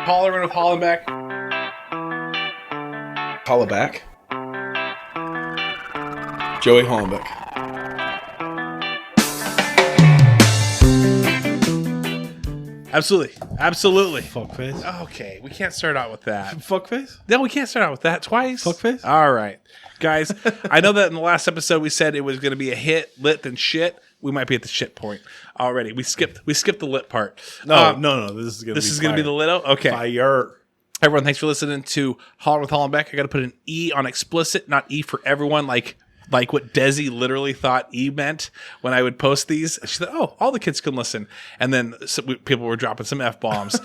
Hollerin with Hollenbeck. Holleback. Joey Hollenbeck. Absolutely. Absolutely. Fuckface. Okay, we can't start out with that. Fuckface? No, we can't start out with that twice. Fuckface? All right. Guys, I know that in the last episode we said it was going to be a hit, lit, then shit. We might be at the shit point already. We skipped the lit part. No. This is Going to be the litto? Okay. Fire. Everyone, thanks for listening to Hollerin with Hollenbeck. I got to put an E on explicit, not E for everyone, like what Desi literally thought E meant when I would post these. She thought, oh, all the kids can listen. And then people were dropping some F-bombs.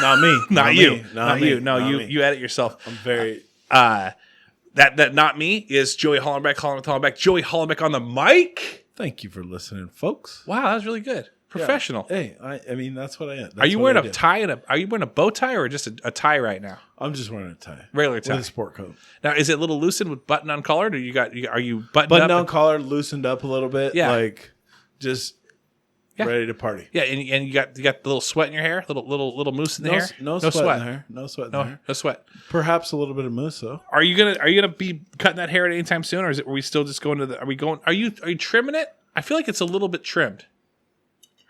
Not me. Not you. Not you. No, Not you me. you edit yourself. I'm very... That not me is Joey Hollenbeck, Hollerin with Hollenbeck. Joey Hollenbeck on the mic. Thank you for listening, folks. Wow, that was really good. Professional. Yeah. Hey, I mean, that's what I am. Are you wearing a tie are you wearing a bow tie or just a tie right now? I'm just wearing a tie. Regular tie. With a sport coat. Now, is it a little loosened with button on collared, or are you buttoned up? Button down collar, loosened up a little bit. Yeah. Like, just ready to party. Yeah, and you got the little sweat in your hair, little mousse in the hair. No sweat in the hair. No sweat in the hair. No sweat. Perhaps a little bit of mousse though. Are you gonna be cutting that hair at any time soon, or are we still just going to the? Are you trimming it? I feel like it's a little bit trimmed.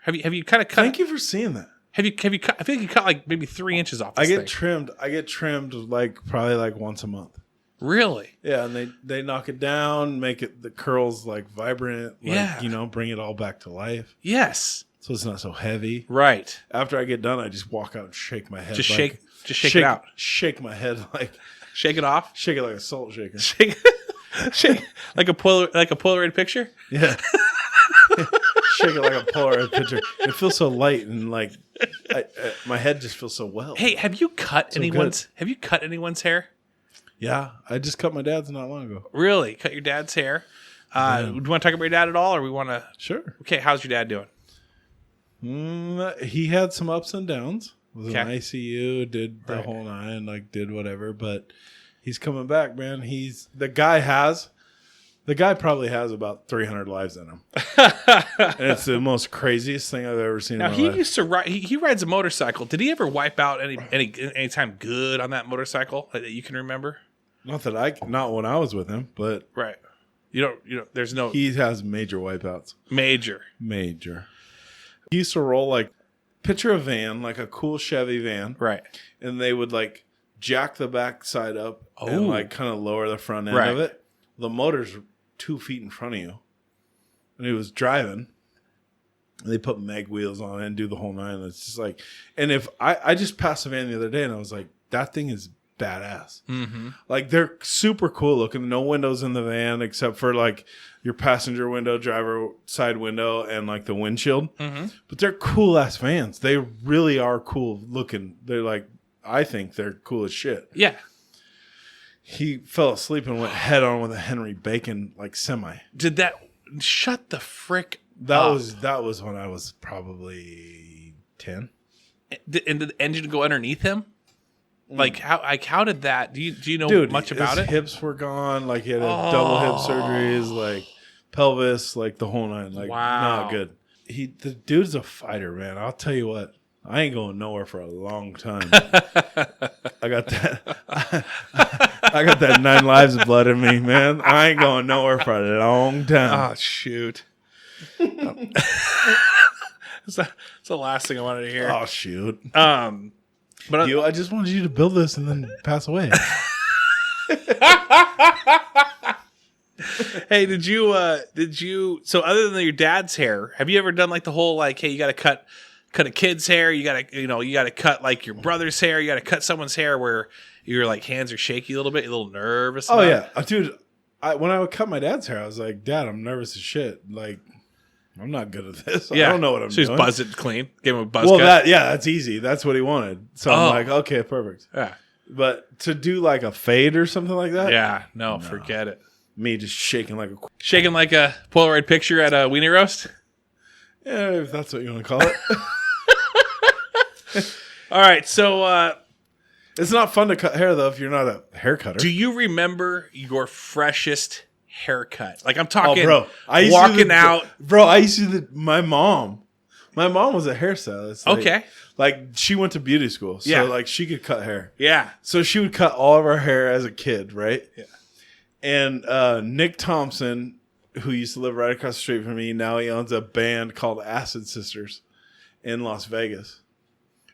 Have you kind of cut? Thank you for seeing that. Have you cut? I feel like you cut like maybe 3 inches off. This I get thing. trimmed. I get trimmed probably once a month. Really? Yeah, and they knock it down, make it the curls like vibrant. Bring it all back to life. Yes. So it's not so heavy. Right. After I get done, I just walk out and shake my head. Just shake it out. Shake my head shake it off. Shake it like a salt shaker. Shake like a Polaroid picture. Yeah. Shake it like a Polaroid picture. It feels so light and my head just feels so well. Hey, have you cut anyone's hair? Yeah, I just cut my dad's not long ago. Really? Cut your dad's hair? Do you want to talk about your dad at all, or we want to? Sure. Okay, how's your dad doing? He had some ups and downs. Was in ICU, did the right. whole nine, did whatever, but he's coming back, man. The guy probably has about 300 lives in him. And it's the most craziest thing I've ever seen in my life. Used to ride. He rides a motorcycle. Did he ever wipe out any time good on that motorcycle that you can remember? Not when I was with him, but right. You don't. There's no. He has major wipeouts. Major. He used to roll picture a van, like a cool Chevy van, right? And they would jack the back side up and kind of lower the front end of it. The motor's 2 feet in front of you, and he was driving. And they put mag wheels on it and do the whole nine. It's just and if I just passed the van the other day and I was like, that thing is badass. Mm-hmm. They're super cool looking. No windows in the van except for your passenger window, driver side window, and the windshield. Mm-hmm. But they're cool ass vans. They really are cool looking. They're I think they're cool as shit. Yeah. He fell asleep and went head on with a Henry Bacon semi. Did that? Shut the frick That up. was when I was probably 10. And did the engine go underneath him? How did that? Do you know much about his it? Hips were gone. He had double hip surgeries, pelvis, the whole nine. Wow. Not good. The dude's a fighter, man. I'll tell you what. I ain't going nowhere for a long time. I got that 9 lives of blood in me, man. I ain't going nowhere for a long time. Oh, shoot. It's the last thing I wanted to hear. Oh, shoot. But I just wanted you to build this and then pass away. Hey, did you? So other than your dad's hair, have you ever done the whole hey, you got to cut a kid's hair, you got to cut your brother's hair, you got to cut someone's hair where your hands are shaky a little bit, you're a little nervous? Oh yeah, dude. When I would cut my dad's hair, I was like, Dad, I'm nervous as shit. I'm not good at this. Yeah. I don't know what I'm doing. So he's buzzed it clean. Gave him a buzz cut. That's easy. That's what he wanted. So I'm like, okay, perfect. Yeah. But to do a fade or something like that? Yeah. No, forget it. Me just shaking like a Polaroid picture at a weenie roast? Yeah, if that's what you want to call it. All right. So it's not fun to cut hair, though, if you're not a hair cutter. Do you remember your freshest haircut? I'm talking walking out. Bro, I used to my mom. My mom was a hairstylist. Okay. Like, she went to beauty school. So, Yeah. like, she could cut hair. Yeah. So she would cut all of our hair as a kid, right? Yeah. And Nick Thompson, who used to live right across the street from me, now he owns a band called Acid Sisters in Las Vegas.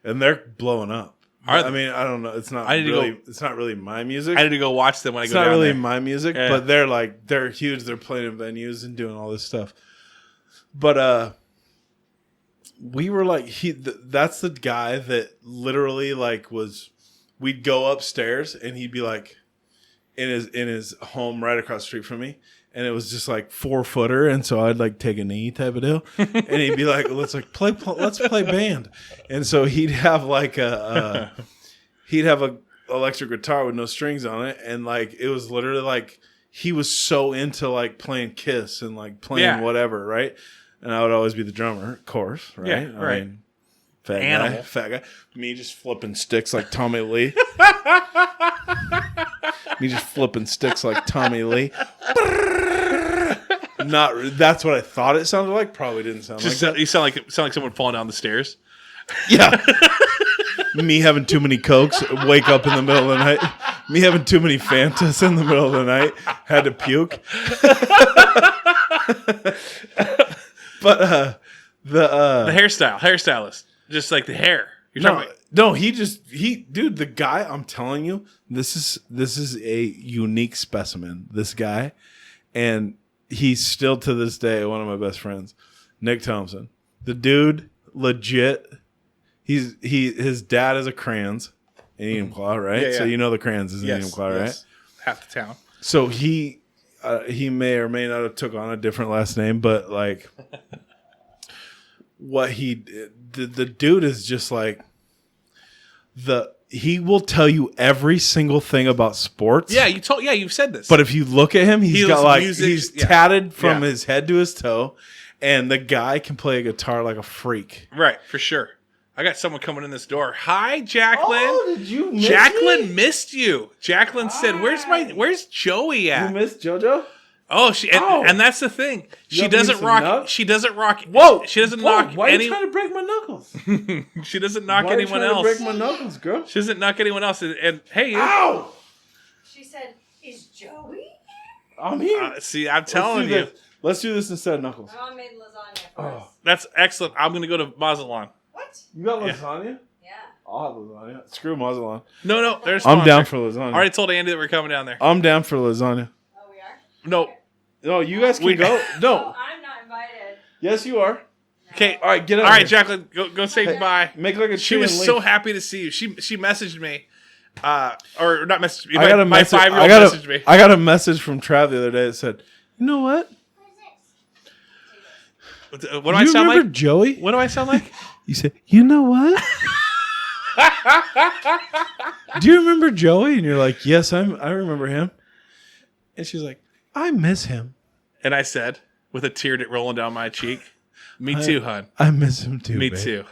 And they're blowing up. I mean, I don't know. It's not really my music. I need to go watch them when I go down there. It's not really there. my music, but they're huge. They're playing in venues and doing all this stuff. But we were like, that's the guy that literally like we'd go upstairs and he'd be like in his home right across the street from me. And it was just like 4-footer, and so I'd like take a knee type of deal, and he'd be like, "Let's play band," and so he'd have like a electric guitar with no strings on it, and like it was literally like he was so into like playing Kiss and like playing whatever, right? And I would always be the drummer, of course, right? Yeah, right. I mean, fat guy, me just flipping sticks like Tommy Lee. Me just flipping sticks like Tommy Lee. That's what I thought it sounded like. Probably didn't sound like that. You sound like someone falling down the stairs. Yeah. Me having too many Cokes, wake up in the middle of the night. Me having too many Fantas in the middle of the night, had to puke. But the hairstylist, just like the hair. You're talking about. No, dude, the guy, I'm telling you, this is a unique specimen, this guy. And he's still to this day one of my best friends, Nick Thompson. The dude, legit, his dad is a Crayons in Enumclaw, right? Yeah. So you know the Crayons is in Enumclaw, right? Half the town. So he may or may not have took on a different last name, but like what the dude is just like he will tell you every single thing about sports. Yeah, you've said this. But if you look at him, he's got like music, he's tatted from his head to his toe, and the guy can play a guitar like a freak. Right, for sure. I got someone coming in this door. Hi, Jacqueline. Oh, did you miss Jacqueline me? Missed you. Jacqueline said, "Where's Joey at?" You missed JoJo? Oh, and that's the thing. She doesn't rock. Nuts? She doesn't rock. Whoa! She doesn't knock. Why are you trying to break my knuckles? She doesn't knock Why anyone are you trying else. to break my knuckles, girl? She doesn't knock anyone else. And hey, ow! She said, "Is Joey?" I'm here. See, I'm telling you. Let's do this instead of knuckles. My mom made lasagna for us. That's excellent. I'm gonna go to Mazatlan. What? You got lasagna? Yeah. I'll have lasagna. Screw Mazatlan. No, there's. I'm down for lasagna. I already told Andy that we're coming down there. I'm down for lasagna. Oh, we are? No. No, you guys can go. No. Oh, I'm not invited. Yes, you are. Okay. All right, get out. All of right, here. Jacqueline, go say goodbye. Make like a She was so happy to see you. She messaged me, or not messaged me. My 5-year-old messaged me. I got a message from Trav the other day that said, "You know what? What do I sound remember like? Joey? What do I sound like? You said, you know what? Do you remember Joey? And you're like, yes, I remember him. And she's like, I miss him. And I said, with a tear rolling down my cheek, "Me too, hon. I miss him too. Me babe." too."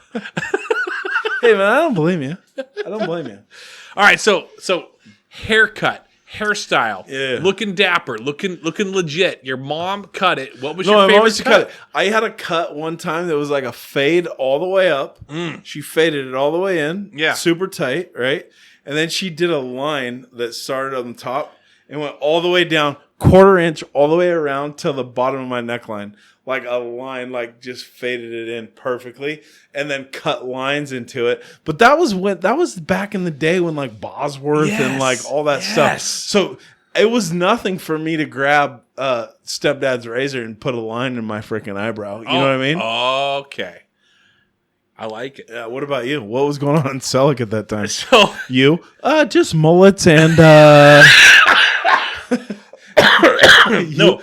Hey man, I don't blame you. I don't blame you. All right, so haircut, hairstyle, Yeah. looking dapper, looking legit. Your mom cut it. What was No, your my favorite mom used to cut? cut it. I had a cut one time that was like a fade all the way up. She faded it all the way in. Yeah. Super tight, right? And then she did a line that started on the top and went all the way down, 1/4 inch all the way around to the bottom of my neckline. Like a line, like just faded it in perfectly and then cut lines into it. But that was back in the day when like Bosworth and like all that stuff. So it was nothing for me to grab stepdad's razor and put a line in my freaking eyebrow. You know what I mean? Okay. I like it. Yeah. What about you? What was going on in Selleck at that time? So You? Just mullets and No.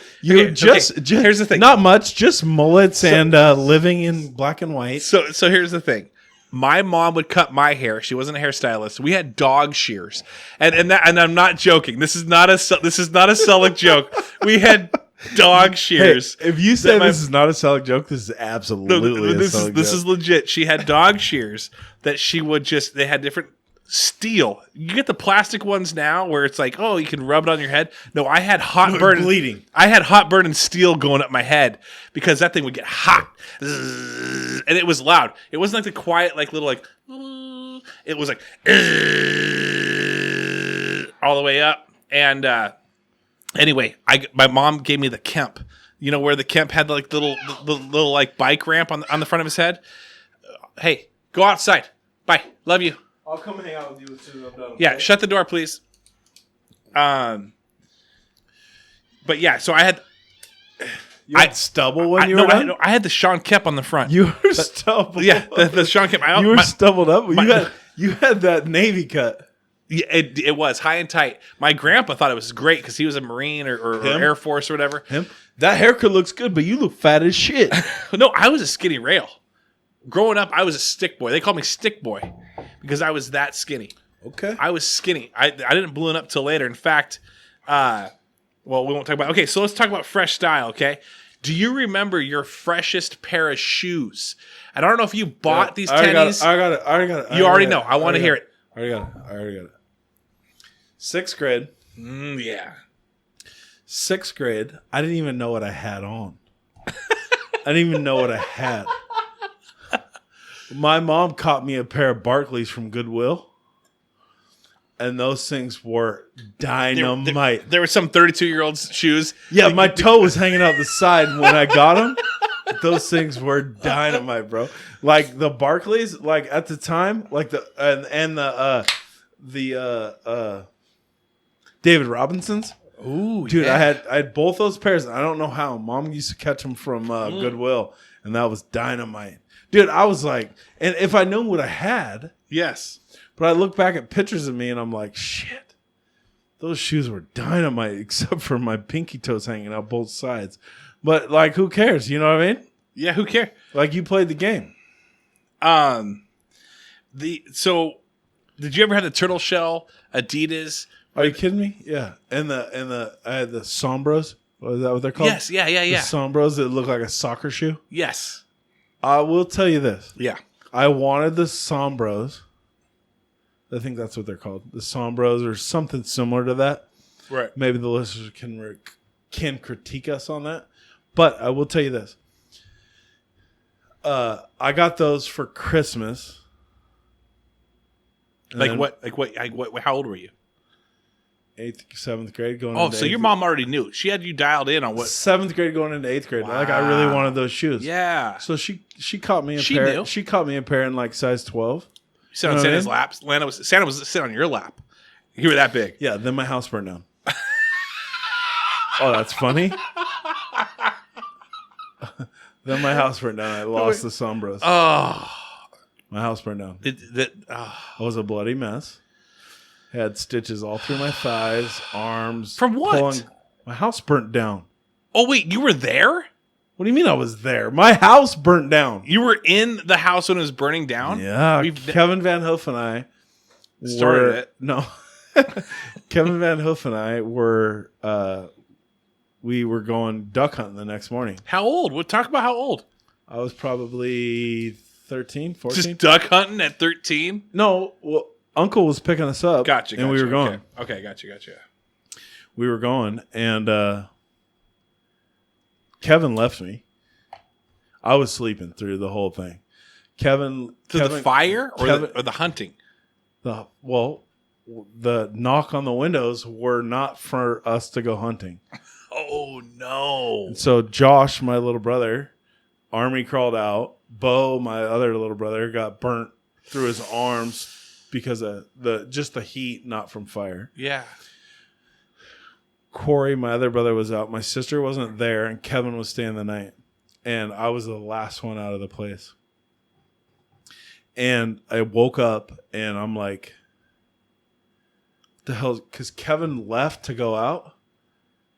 just here's the thing. Not much, just mullets and living in black and white. So here's the thing. My mom would cut my hair. She wasn't a hairstylist. We had dog shears, and I'm not joking. This is not a Selleck joke. We had dog shears. Hey, if you say this is not a Selleck joke, this is absolutely a Selleck joke. This is legit. She had dog shears that she would they had different steel. You get the plastic ones now where it's like, oh, you can rub it on your head. No, I had hot burn. Bleeding. I had hot burning steel going up my head because that thing would get hot. And it was loud. It wasn't like the quiet, like little like, it was like all the way up. And anyway, my mom gave me the Kemp. You know where the Kemp had like the little like bike ramp on the front of his head? Hey, go outside. Bye. Love you. I'll come hang out with you as soon as I'm done. Yeah, shut the door, please. But yeah, so I had stubble when you were done? I had the Sean Kemp on the front. You were stubble. Yeah, the Sean Kemp. You were stubbled up. You had that Navy cut. Yeah, it was high and tight. My grandpa thought it was great because he was a Marine or Air Force or whatever. That haircut looks good, but you look fat as shit. No, I was a skinny rail. Growing up, I was a stick boy. They called me stick boy because I was that skinny. Okay. I was skinny. I didn't balloon up till later. In fact, well, we won't talk about. Okay, so let's talk about fresh style. Okay, do you remember your freshest pair of shoes? And I don't know if you bought these tennies. I got it. You already know. I want to hear it. I already got it. 6th grade. Yeah. 6th grade. I didn't even know what I had on. I didn't even know what I had. My mom caught me a pair of Barclays from Goodwill, and those things were dynamite. There were some 32-year-old's shoes. Yeah, my toe was hanging out the side when I got them. Those things were dynamite, bro. Like the Barclays, like at the time, like the David Robinsons. Ooh, dude, yeah. I had both those pairs. I don't know how. Mom used to catch them from Goodwill, and that was dynamite. Dude, I was like, and if I knew what I had, yes. But I look back at pictures of me and I'm like, shit, those shoes were dynamite, except for my pinky toes hanging out both sides. But like, who cares? You know what I mean? Yeah, who cares? Like, you played the game. So, did you ever have the turtle shell Adidas? Are you kidding me? Yeah, and I had the Sombros. Is that what they're called? Yes, yeah. The Sombros that look like a soccer shoe. Yes. I will tell you this. Yeah. I wanted the Sombros. I think that's what they're called. The Sombros or something similar to that. Right. Maybe the listeners can critique us on that. But I will tell you this. I got those for Christmas. Like what? How old were you? 8th, 7th grade going. Oh, so your mom already knew. She had you dialed in on what? 7th grade going into 8th grade. Wow. Like, I really wanted those shoes. Yeah. So she caught me a She pair. knew. She caught me a pair in like size 12. You sit on Santa's lap. Santa was sitting on your lap. You were that big. Yeah. Then my house burned down. Oh, that's funny. Then my house burned down. I lost the Sombros. Oh. My house burned down. I was a bloody mess. Had stitches all through my thighs, arms. From what? My house burnt down. Oh, wait. You were there? What do you mean I was there? My house burnt down. You were in the house when it was burning down? Yeah. Kevin Van Hoof and I started it. No. Kevin Van Hoof and I were we were going duck hunting the next morning. How old? We'll talk about how old. I was probably 13, 14. Just duck hunting at 13? No, well, Uncle was picking us up. Gotcha. And we were going. Okay, gotcha. We were going, and Kevin left me. I was sleeping through the whole thing. Kevin the fire or the hunting? The knock on the windows were not for us to go hunting. Oh, no. And so Josh, my little brother, army crawled out. Bo, my other little brother, got burnt through his arms because of the heat, not from fire. Yeah. Corey, my other brother, was out. My sister wasn't there, and Kevin was staying the night. And I was the last one out of the place. And I woke up, and I'm like, what the hell? Because Kevin left to go out,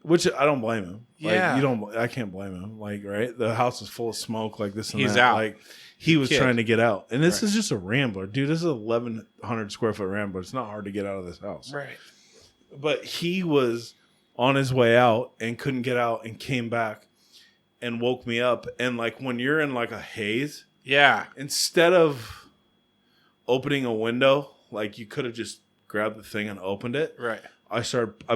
which I don't blame him. Yeah. I can't blame him. Like, right? The house is full of smoke, like this and He's that. out. Like, he was trying to get out. And this Right. is just a Rambler. Dude, this is a 1,100 square foot Rambler. It's not hard to get out of this house. Right. But he was on his way out and couldn't get out and came back and woke me up. And like when you're in like a haze, Yeah. instead of opening a window like you could have just grabbed the thing and opened it. Right. I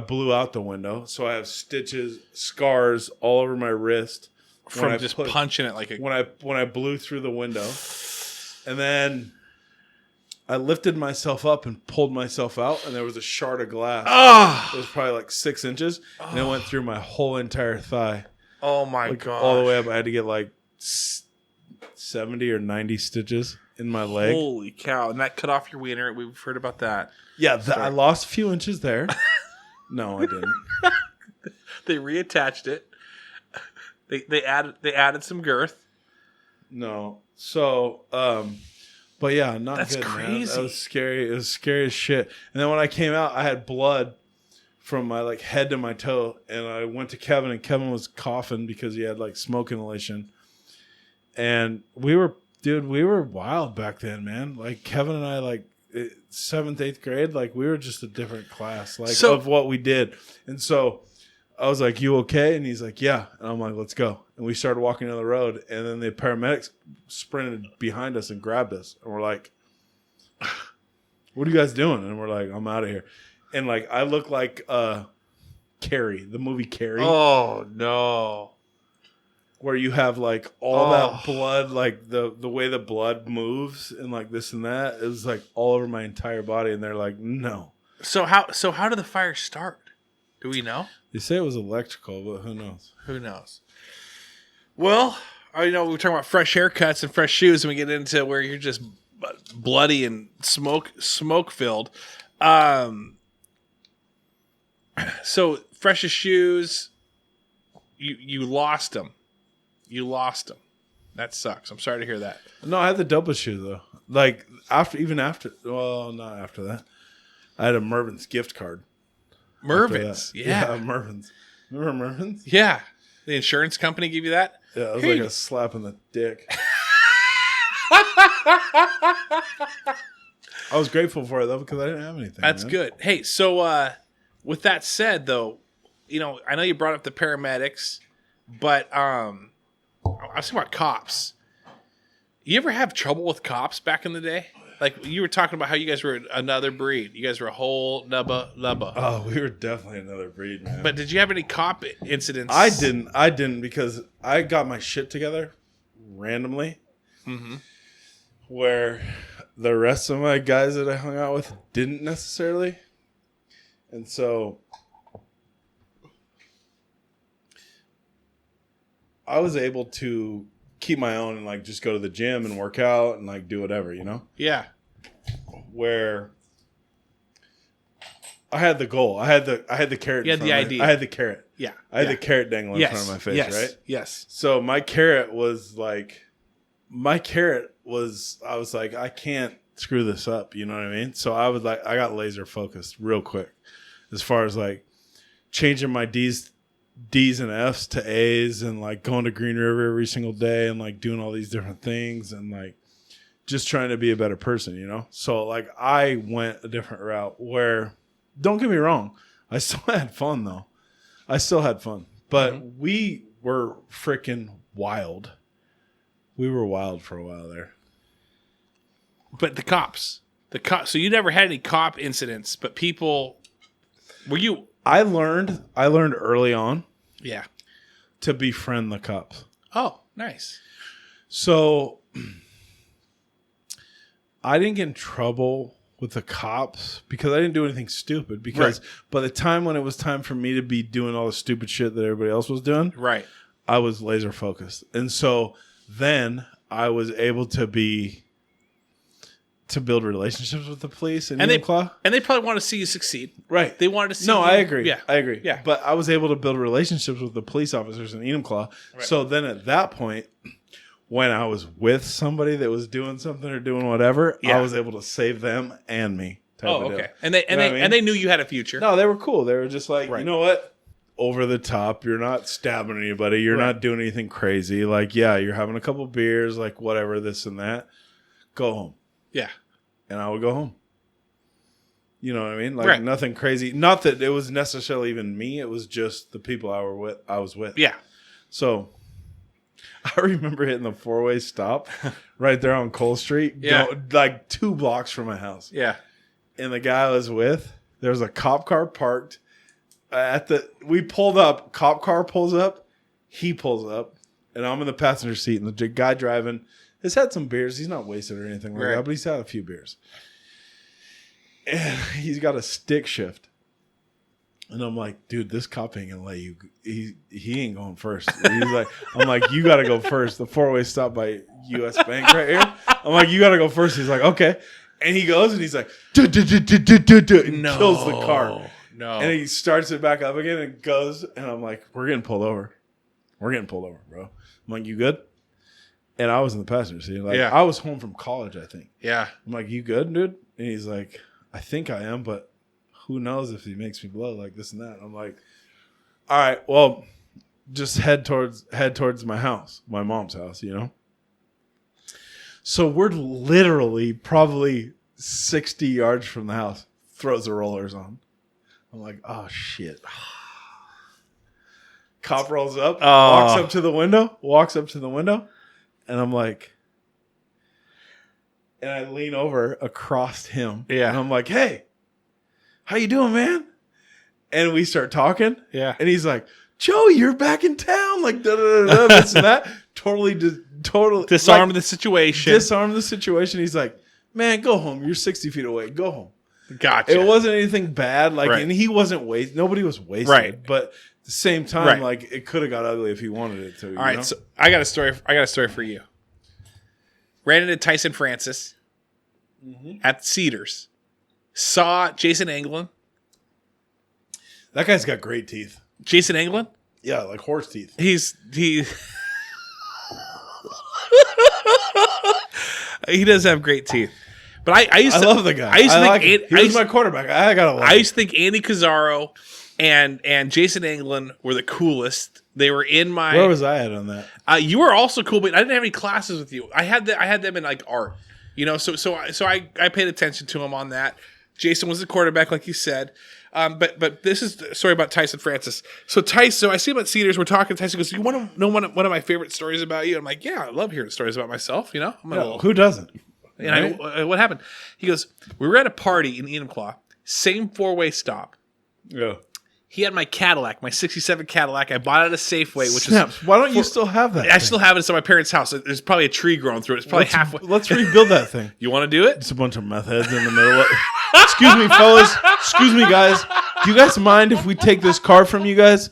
blew out the window, so I have stitches, scars all over my wrist From just punching it like a... when I blew through the window. And then I lifted myself up and pulled myself out, and there was a shard of glass. It was probably like 6 inches, and it went through my whole entire thigh. Oh my god! All the way up. I had to get like 70 or 90 stitches in my leg. Holy cow! And that cut off your wiener. We've heard about that. Yeah, I lost a few inches there. No, I didn't. They reattached it. They added some girth. No. So, but yeah, not That's good, crazy. Man. That was scary. It was scary as shit. And then when I came out, I had blood from my like head to my toe, and I went to Kevin, and Kevin was coughing because he had like smoke inhalation. And we were wild back then, man. Like Kevin and I, like 7th, 8th grade, like we were just a different class, like of what we did. And so I was like, "You okay?" And he's like, "Yeah." And I'm like, "Let's go." And we started walking down the road, and then the paramedics sprinted behind us and grabbed us, and we're like, "What are you guys doing?" And we're like, "I'm out of here." And like I look like Carrie, the movie Carrie. Oh no. Where you have like all that blood, like the way the blood moves and like this and that, it was like all over my entire body, and they're like, "No." So how did the fire start? Do we know? They say it was electrical, but who knows? Who knows? Well, we were talking about fresh haircuts and fresh shoes, and we get into where you're just bloody and smoke filled. So freshest shoes, you lost them. You lost them. That sucks. I'm sorry to hear that. No, I had the double shoe though. Like after, not after that. I had a Mervin's gift card. Mervin's, yeah, Mervin's. Remember Mervin's? Yeah, the insurance company give you that. Yeah, it was like a slap in the dick. I was grateful for it though because I didn't have anything. That's good. Hey, so with that said, though, I know you brought up the paramedics, but I was talking about cops. You ever have trouble with cops back in the day? Like you were talking about how you guys were another breed. You guys were a whole nubba. Oh, we were definitely another breed, man. But did you have any cop incidents? I didn't because I got my shit together randomly. Mm-hmm. Where the rest of my guys that I hung out with didn't necessarily. And so I was able to keep my own and like just go to the gym and work out and like do whatever, Yeah. Where I had the goal. I had the carrot. You had the idea. I had the carrot. Yeah. I had the carrot dangling in front of my face, right? Yes. So my carrot was I was like, I can't screw this up, you know what I mean? So I got laser focused real quick as far as like changing my D's and F's to A's and like going to Green River every single day and like doing all these different things and like just trying to be a better person, So like I went a different route where, don't get me wrong, I still had fun though. I still had fun, but we were freaking wild. We were wild for a while there. But the cops. So you never had any cop incidents, but people, were you? I learned early on. Yeah. To befriend the cops. Oh, nice. So I didn't get in trouble with the cops because I didn't do anything stupid. Because by the time when it was time for me to be doing all the stupid shit that everybody else was doing, right, I was laser focused. And so then I was able to build relationships with the police and they probably want to see you succeed. Right. They wanted to see No, you. I agree. Yeah. I agree. Yeah. But I was able to build relationships with the police officers in Enumclaw. Right. So then at that point, when I was with somebody that was doing something or doing whatever, I was able to save them and me. Okay. And they knew you had a future. No, they were cool. They were just like, you know what? Over the top. You're not stabbing anybody. You're not doing anything crazy. Like, yeah, you're having a couple beers, like whatever, this and that. Go home. Yeah. And I would go home. You know what I mean? Like nothing crazy. Not that it was necessarily even me. It was just the people I was with. Yeah. So I remember hitting the 4-way stop right there on Cole Street. Yeah. Like 2 blocks from my house. Yeah. and the guy I was with, there was a cop car parked we pulled up, cop car pulls up, he pulls up, and I'm in the passenger seat, and the guy driving has had some beers. He's not wasted or anything like that, but he's had a few beers. And he's got a stick shift. And I'm like, dude, this cop ain't gonna let you. He ain't going first. He's like, I'm like, you gotta go first. The 4-way stop by U.S. Bank right here. I'm like, you gotta go first. He's like, okay. And he goes and he's like, and kills the car. No. And he starts it back up again and goes. And I'm like, we're getting pulled over. We're getting pulled over, bro. I'm like, you good? And I was in the passenger seat. Like, I was home from college, I think. Yeah. I'm like, you good, dude? And he's like, I think I am, but who knows if he makes me blow like this and that. I'm like, all right, well, just head towards my house, my mom's house, you know? So we're literally probably 60 yards from the house, throws the rollers on. I'm like, oh, shit. Cop rolls up, walks up to the window, and I'm like, and I lean over across him. Yeah. And I'm like, hey, how you doing, man? And we start talking. Yeah. And he's like, Joe, you're back in town. Like, this and that. Totally disarm the situation. He's like, man, go home. You're 60 feet away. Go home. Gotcha. It wasn't anything bad. Like, and he wasn't wasted. Nobody was wasted. Right. But at the same time, like, it could have got ugly if he wanted it to. All right. So I got a story for you. Ran into Tyson Francis at Cedars. Saw Jason Anglin. That guy's got great teeth. Jason Anglin? Yeah, like horse teeth. He does have great teeth. But I love the guy. He was my quarterback. I gotta love him. I used to think Andy Cazzaro and Jason Anglin were the coolest. They were in my. Where was I at on that? You were also cool, but I didn't have any classes with you. I had them in like art, you know. So I paid attention to him on that. Jason was the quarterback, like you said. But this is the story about Tyson Francis. So I see him at Cedars. We're talking. Tyson goes, "You want to know one of my favorite stories about you?" I'm like, "Yeah, I love hearing stories about myself." You know, who doesn't? And what happened? He goes, "We were at a party in Enumclaw, same 4-way stop. Yeah." He had my Cadillac, my 67 Cadillac. I bought it at a Safeway, which is... Why don't you still have that? I still have it. It's at my parent's house. There's probably a tree growing through it. It's probably halfway. Let's rebuild that thing. You want to do it? It's a bunch of meth heads in the middle of it. Excuse me, fellas. Excuse me, guys. Do you guys mind if we take this car from you guys?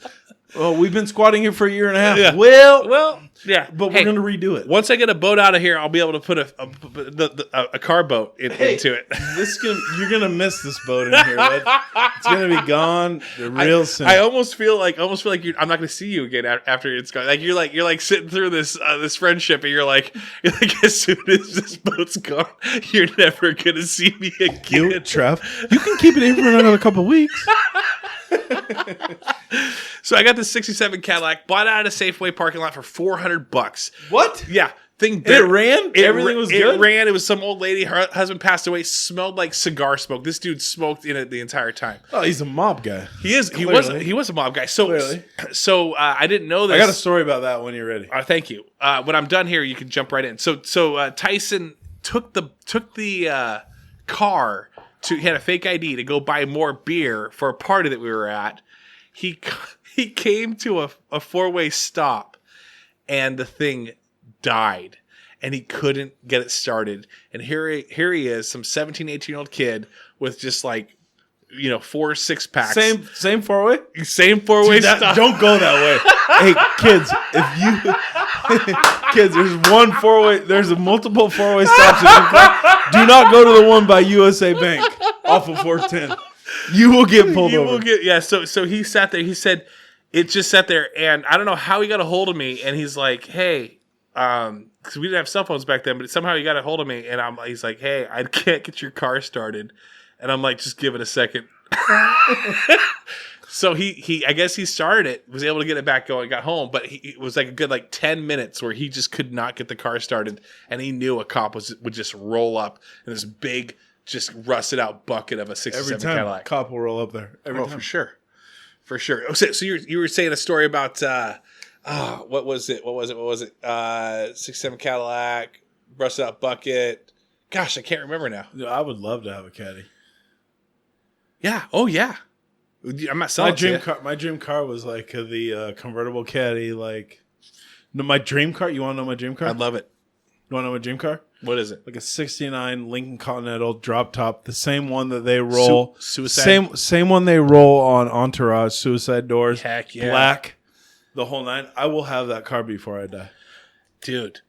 Well, we've been squatting here for a year and a half. Yeah. Well, yeah. But we're going to redo it. Once I get a boat out of here, I'll be able to put a car boat into it. You're going to miss this boat in here. It's going to be gone real soon. I almost feel like I'm not going to see you again after it's gone. Like you're like sitting through this friendship, and you're like as soon as this boat's gone, you're never going to see me again. Trev, you can keep it in for another couple of weeks. So I got the 67 Cadillac, bought it out of a Safeway parking lot for $400. What? Yeah. It ran? Everything was good? It ran. It was some old lady. Her husband passed away. Smelled like cigar smoke. This dude smoked in it the entire time. Oh, he's a mob guy. He is. Clearly. He was a mob guy. So I didn't know this. I got a story about that when you're ready. Thank you. When I'm done here, you can jump right in. So Tyson took the car he had a fake ID to go buy more beer for a party that we were at. He came to a 4-way stop, and the thing died, and he couldn't get it started. And here he is, some 17, 18-year-old kid with just like, 4 6-packs. Same 4-way? Same 4-way stop. Don't go that way. Hey, kids, there's multiple 4-way stops. Do not go to the one by USA Bank off of 410. You will get pulled over. So he sat there. He said it just sat there, and I don't know how he got a hold of me. And he's like, "Hey," because we didn't have cell phones back then, but somehow he got a hold of me, and he's like, "Hey, I can't get your car started," and I'm like, "Just give it a second." So he I guess he started it, was able to get it back going, got home, but it was like a good 10 minutes where he just could not get the car started, and he knew a cop would just roll up in this big, just rusted out bucket of a 67 Every time Cadillac. Cop will roll up there. Every time. For sure. Oh, so you were saying a story about what was it? 67 Cadillac, rusted out bucket. Gosh, I can't remember now. I would love to have a caddy. Yeah. Oh yeah. I'm not selling My dream car was like the convertible caddy. Like, no, my dream car. You want to know my dream car? I'd love it. You want to know my dream car? What is it? Like a '69 Lincoln Continental drop top, the same one that they roll. Suicide. Same one they roll on Entourage. Suicide doors. Heck yeah. Black. The whole nine. I will have that car before I die, dude.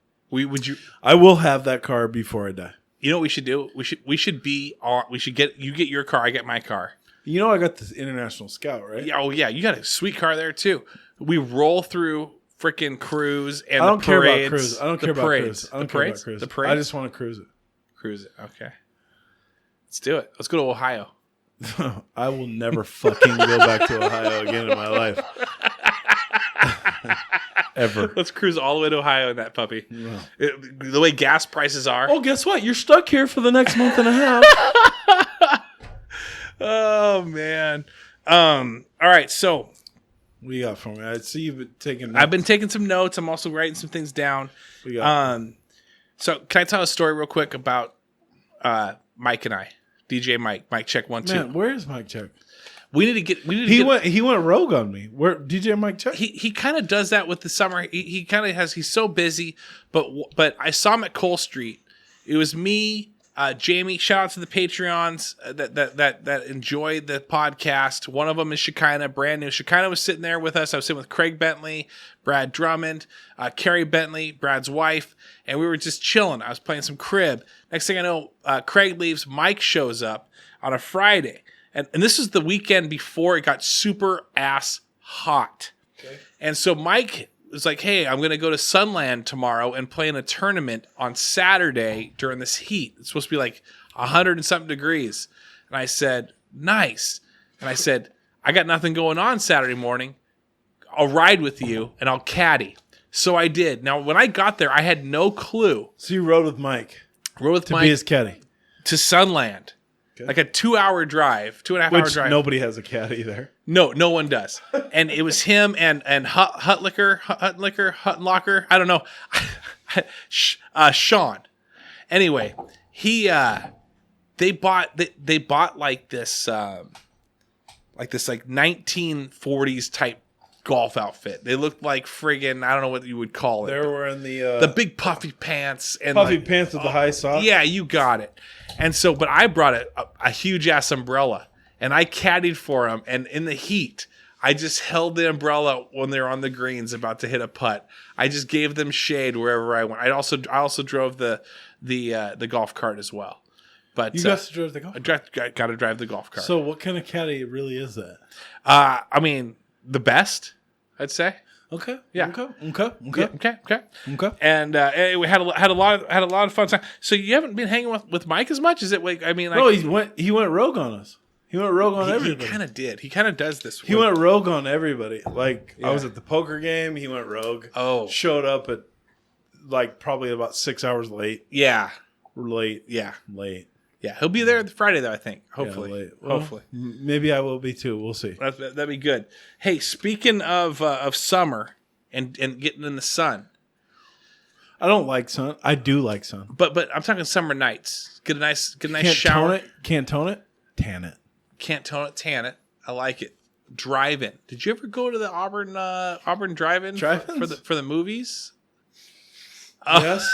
I will have that car before I die. You know what we should do? We should get your car. I get my car. You know I got this International Scout, right? Yeah. Oh yeah. You got a sweet car there too. We roll through freaking cruise and I don't the care parades. about cruise. I don't care about cruise. I don't care about cruise. The parades? I just want to cruise it. Cruise it. Okay. Let's do it. Let's go to Ohio. I will never fucking go back to Ohio again in my life. Ever. Let's cruise all the way to Ohio in that puppy. No. The way gas prices are. Oh, guess what? You're stuck here for the next month and a half. Oh man. All right. So, what do you got for me? I see you've been taking notes. I've been taking some notes. I'm also writing some things down. What do you got? So can I tell a story real quick about Mike and I? DJ Mike. Mike check 1 2. Man, where is Mike Check? He went rogue on me. Where DJ Mike Check? He kind of does that with the summer. He kind of has. He's so busy, but I saw him at Cole Street. It was me, Jamie. Shout out to the Patreons that enjoyed the podcast. One of them is Shekinah, brand new. Shekinah was sitting there with us. I was sitting with Craig Bentley, Brad Drummond, Carrie Bentley, Brad's wife, and we were just chilling. I was playing some crib. Next thing I know, Craig leaves. Mike shows up on a Friday. And this is the weekend before it got super ass hot. Okay. And so Mike was like, hey, I'm going to go to Sunland tomorrow and play in a tournament on Saturday during this heat. It's supposed to be like 100 and something degrees. And I said, nice. And I said, I got nothing going on Saturday morning. I'll ride with you and I'll caddy. So I did. Now, when I got there, I had no clue. So you rode with Mike. To be his caddy. To Sunland. Okay. Like a 2-hour drive, 2.5-hour drive. Nobody has a caddy there. No one does. And it was him and Huttenlocker. I don't know. Sean. Anyway, they bought like this 1940s type golf outfit. They looked like friggin', I don't know what you would call it. They were wearing the big puffy pants and pants with the high socks. Yeah, you got it. And so, but I brought a huge ass umbrella and I caddied for them. And in the heat, I just held the umbrella when they were on the greens about to hit a putt. I just gave them shade wherever I went. I also drove the golf cart as well. But you got to drive the golf cart? I got to drive the golf cart. So what kind of caddy really is that? I mean, the best, I'd say. Okay. Yeah. Okay. And we had a lot of fun time. So you haven't been hanging with Mike as much? Is it like, I mean, like, no, he went rogue on us. He went rogue on everybody. He kind of did. He kind of does this. He went rogue on everybody. Like, I was at the poker game. He went rogue. Oh. Showed up at like probably about 6 hours late. Yeah. Late. Yeah. Late. Yeah. He'll be there Friday though, I think. Hopefully. Yeah, late. Well, hopefully. Maybe I will be too. We'll see. That'd be good. Hey, speaking of summer and getting in the sun. I don't like sun. I do like sun. But I'm talking summer nights. Get a nice shower. Can't tone it. Tan it. Can't tone it, tan it. I like it. Drive-in. Did you ever go to the Auburn drive-in for the movies? Yes.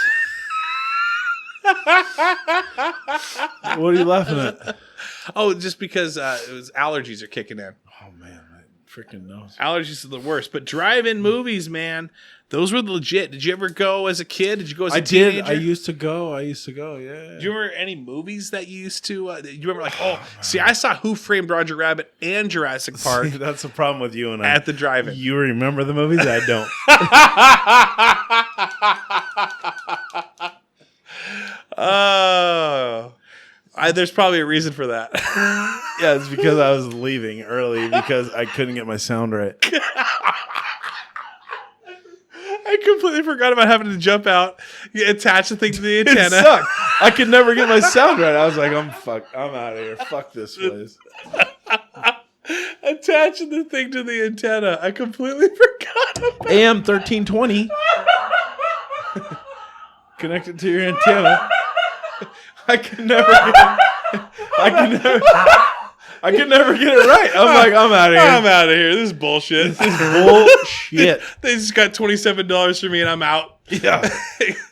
What are you laughing at? Oh, just because it was allergies are kicking in. Oh man, my freaking nose. Allergies are the worst. But drive-in movies, man, those were legit. Did you ever go as a kid? Did you go as a teenager? I used to go. Yeah. Do you remember any movies that you used to? Do you remember see, I saw Who Framed Roger Rabbit and Jurassic Park. See, that's the problem with you and I. At the drive-in. You remember the movies? I don't. Oh, there's probably a reason for that. Yeah, it's because I was leaving early because I couldn't get my sound right. I completely forgot about having to jump out, attach the thing to the antenna. It sucked. I could never get my sound right. I was like, I'm out of here. Fuck this place. Attaching the thing to the antenna. I completely forgot about AM 1320. Connected to your antenna. I can never I can never get it right. I'm like, I'm out of here. I'm out of here. This is bullshit. Bullshit. They just got $27 for me, and I'm out. Yeah,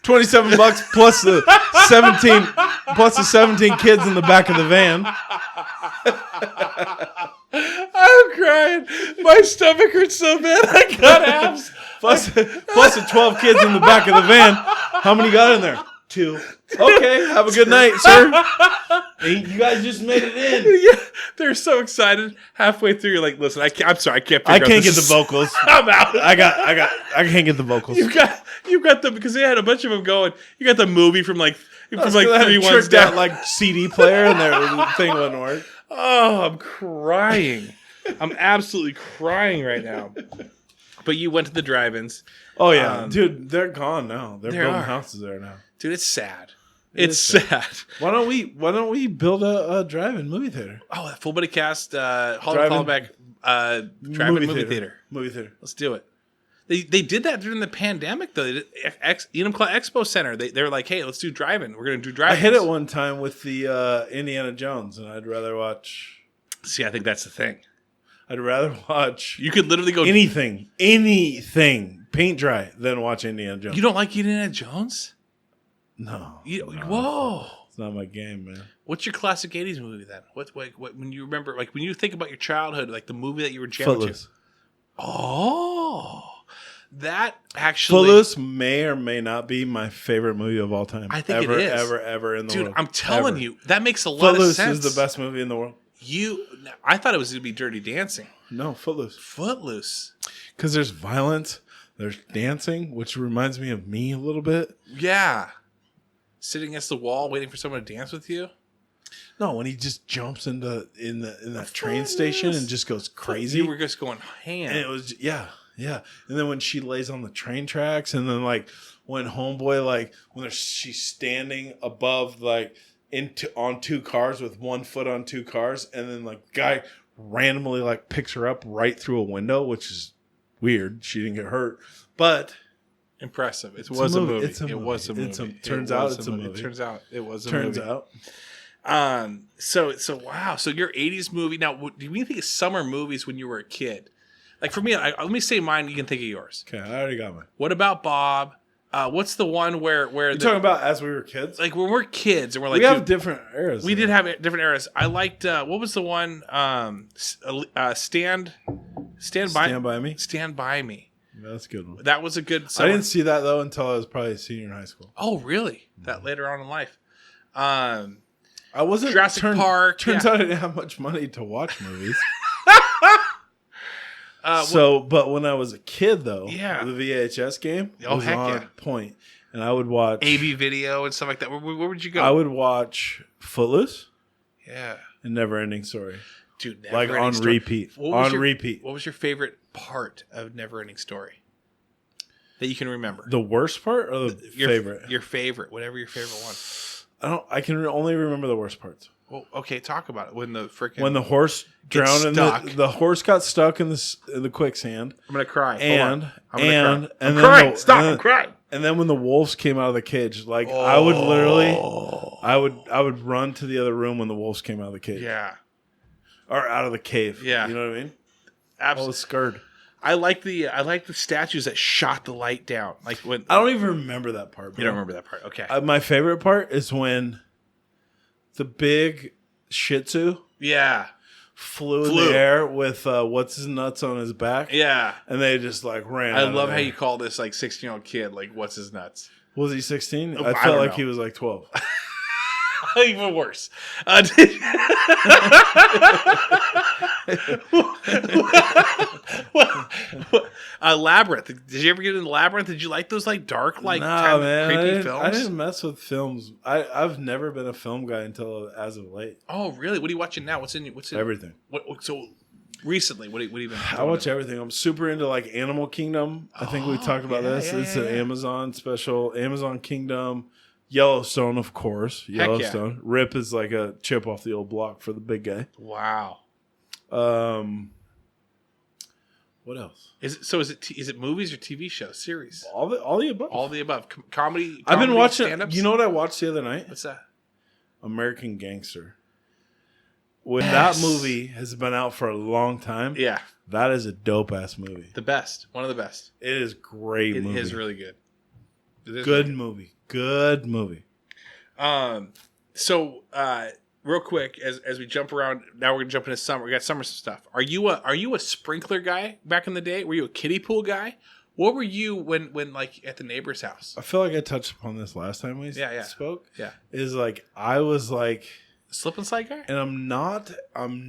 $27 plus the 17 kids in the back of the van. I'm crying. My stomach hurts so bad. I got abs. Plus the 12 kids in the back of the van. How many got in there? 2. Okay, have a good night, sir. Hey, you guys just made it in. Yeah, they're so excited. Halfway through, you're like, "Listen, I'm sorry, I can't. I can't get the vocals. I'm out. I can't get the vocals. You've got them because they had a bunch of them going. You got the movie from like 3 ones down down. like CD player, and their thing wouldn't work. Oh, I'm crying. I'm absolutely crying right now. But you went to the drive-ins. Oh yeah, dude, they're gone now. They're building are. houses there now. Dude, it's sad. It's sad. Why don't we build a drive-in movie theater? Oh, that Full Body Cast, Hollenbeck, drive-in movie theater. Movie theater. Let's do it. They did that during the pandemic though. They did Enumclaw Expo Center. They were like, hey, let's do drive-in. We're gonna do drive-in. I hit it one time with the Indiana Jones, and I'd rather watch. See, I think that's the thing. I'd rather watch. You could literally go anything, paint dry, than watch Indiana Jones. You don't like Indiana Jones? No. Whoa. It's not my game, man. What's your classic '80s movie then? What when you remember, like when you think about your childhood, like the movie that you were jamming Footloose. to? Oh, that actually. Footloose may or may not be my favorite movie of all time. I think it is. Ever in the world. Dude, I'm telling you, that makes a lot Footloose of sense. is the best movie in the world. I thought it was going to be Dirty Dancing. No, Footloose. Footloose. Because there's violence, there's dancing, which reminds me of me a little bit. Yeah. Sitting against the wall, waiting for someone to dance with you. No, when he just jumps in that train station and just goes crazy. You were just going ham. And it was yeah. And then when she lays on the train tracks, and then like when homeboy she's standing above on 2 cars with 1 foot on 2 cars, and then like guy randomly like picks her up right through a window, which is weird. She didn't get hurt, but impressive. It was a movie. It was a movie. Turns out it's a movie. Turns out it was a movie. Turns out. So wow. So your '80s movie. Now, do you think of summer movies when you were a kid? Like for me, let me say mine. You can think of yours. Okay, I already got mine. What about Bob? What's the one where you're talking about as we were kids? Like when we're kids and we're like, we have different eras. We did have different eras. I liked what was the one? Stand by me. Stand by me. Yeah, that's a good one. That was a good summer. I didn't see that though until I was probably a senior in high school. Oh, really? That later on in life. I wasn't Jurassic Park. Turns out I didn't have much money to watch movies. But when I was a kid though, the VHS game was on point, and I would watch AV video and stuff like that. Where would you go? I would watch Footloose, and Never Ending Story, dude, like on repeat. Repeat. What was your favorite part of Never Ending Story that you can remember? The worst part or your favorite? Your favorite, whatever your favorite one. I can only remember the worst parts. Well, okay, talk about it. When the horse drowned and the horse got stuck in the quicksand. I'm gonna cry. I'm crying. Stop! I'm crying. And then when the wolves came out of the cage, like I would literally, I would run to the other room when the wolves came out of the cage. Yeah, or out of the cave. Yeah, you know what I mean. Absolutely. I was scared. I like the statues that shot the light down. Like when I don't even remember that part. Bro. You don't remember that part? Okay. My favorite part is when the big Shih Tzu, flew in the air with what's his nuts on his back. Yeah, and they just like ran. I love how you call this like 16-year-old kid like what's his nuts? Was he 16? I felt like he was like 12. Even worse. Labyrinth. Did you ever get into Labyrinth? Did you like those like dark, like nah, man, creepy films? I didn't mess with films. I've never been a film guy until as of late. Oh, really? What are you watching now? What's in everything? So recently, what have you been? I watch everything. I'm super into like Animal Kingdom. I think we talked about this. It's an Amazon special. Amazon Kingdom. Yellowstone, of course. Yellowstone. Yeah. Rip is like a chip off the old block for the big guy. Wow. What else? Is it movies or TV shows, series? All the above. All the above. Comedy. I've been watching. Stand-ups? You know what I watched the other night? What's that? American Gangster. when that movie has been out for a long time, Yeah. that is a dope ass movie. The best. One of the best. It is great movie. It is really good. Good movie. Good movie. So real quick, as we jump around, now we're gonna jump into summer. We got summer stuff. Are you a sprinkler guy back in the day? Were you a kiddie pool guy? What were you when like at the neighbor's house? I feel like I touched upon this last time we spoke. Yeah. Is like I was like Slip and slide guy? and I'm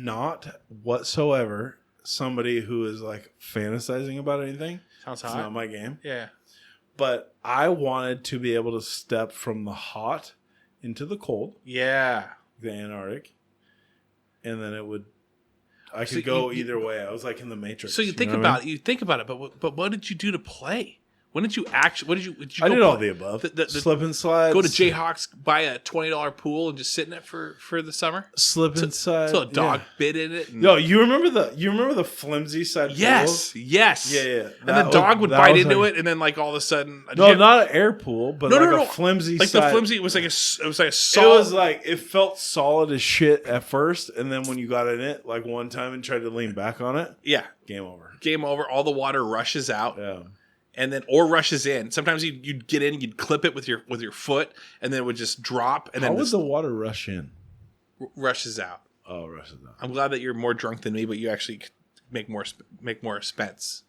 not whatsoever somebody who is like fantasizing about anything. Sounds It's hot. not my game. Yeah. But I wanted to be able to step from the hot into the cold, Yeah. the Antarctic, and then I could So go you- either way. I was like in the Matrix. So you think know what I about mean? it. You think about it, but what did you do to play? When did you actually? What did you? I go did all play? the above. The Slip and slide. go to Jayhawks, buy a $20 pool, and just sit in it for the summer. Slip and slide. Till a dog yeah. bit in it. And, Yo, you remember the flimsy side? yes, pools? yes, Yeah. And the dog would bite into it, and then like all of a sudden, No, not an air pool, but a flimsy like side. the flimsy. It was like a It solid. was like it felt solid as shit at first, and then when you got in it, like one time and tried to lean back on it, yeah. game over. Game over. All the water rushes out, Yeah. and then or rushes in. Sometimes you'd get in, you'd clip it with your foot, and then it would just drop, and How then would the water rush in? rushes out. Oh, rushes out. I'm glad that you're more drunk than me, but you actually make more spence.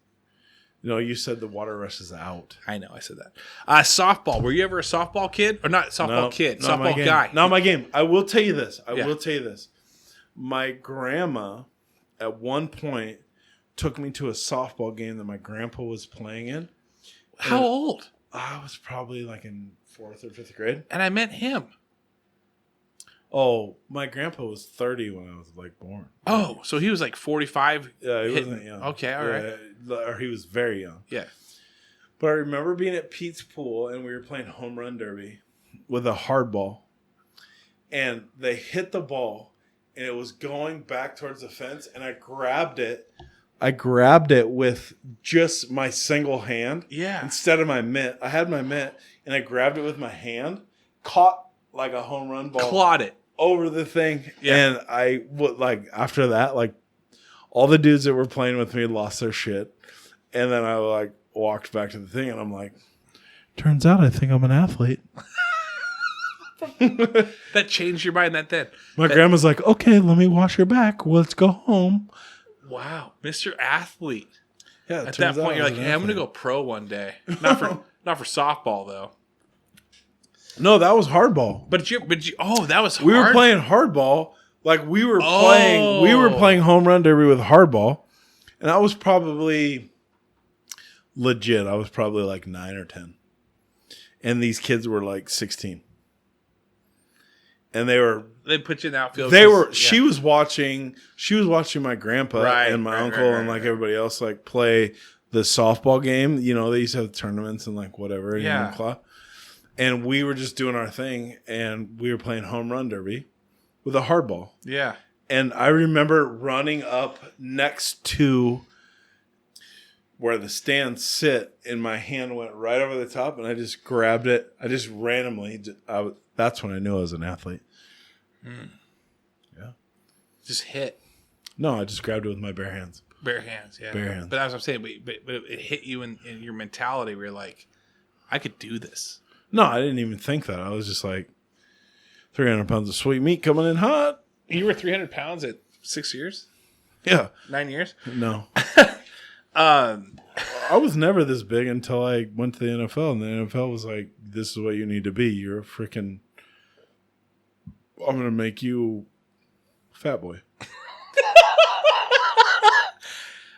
No, you said the water rushes out. I know, I said that. Softball. Were you ever a softball kid? Or not softball kid, not my softball game. guy. Not my game. I will tell you this. Yeah. My grandma, at one point, took me to a softball game that my grandpa was playing in. How old? I was probably like in 4th or 5th grade. And I met him. Oh, my grandpa was 30 when I was like born. Oh, so he was like 45. Yeah, he hitting- wasn't young. Okay, all right. Or he was very young. Yeah. But I remember being at Pete's pool and we were playing home run derby with a hard ball. And they hit the ball and it was going back towards the fence and I grabbed it. I grabbed it with just my single hand. Yeah. Instead of my mitt. I had my mitt and I grabbed it with my hand, caught like a home run ball. Clawed it. Over the thing. Yeah. And I would like after that, like all the dudes that were playing with me lost their shit. And then I like walked back to the thing and I'm like, turns out I think I'm an athlete. That changed your mind then. My grandma's like, okay, let me wash your back. Let's go home. Wow. Mr. Athlete. Yeah. At that point, you're like, hey, I'm going to go pro one day. Not for softball, though. No, that was hardball. But you, that was hard. We were playing hardball. Like we were playing home run derby with hardball. And I was probably legit. I was probably like 9 or 10. And these kids were like 16. And they put you in the outfield. She was watching my grandpa and my uncle and like everybody else like play the softball game. You know, they used to have tournaments and like whatever. Yeah. And we were just doing our thing and we were playing home run derby with a hardball. Yeah. And I remember running up next to where the stands sit and my hand went right over the top and I just grabbed it. I just randomly, that's when I knew I was an athlete. Yeah. Just hit. No, I just grabbed it with my bare hands. Bare hands, yeah. Bare hands. But that's what I'm saying. But it hit you in your mentality where you're like, I could do this. No, I didn't even think that. I was just like, 300 pounds of sweet meat coming in hot. You were 300 pounds at 6 years? Yeah. 9 years? No. I was never this big until I went to the NFL, and the NFL was like, this is what you need to be. You're a freaking, I'm going to make you a fat boy.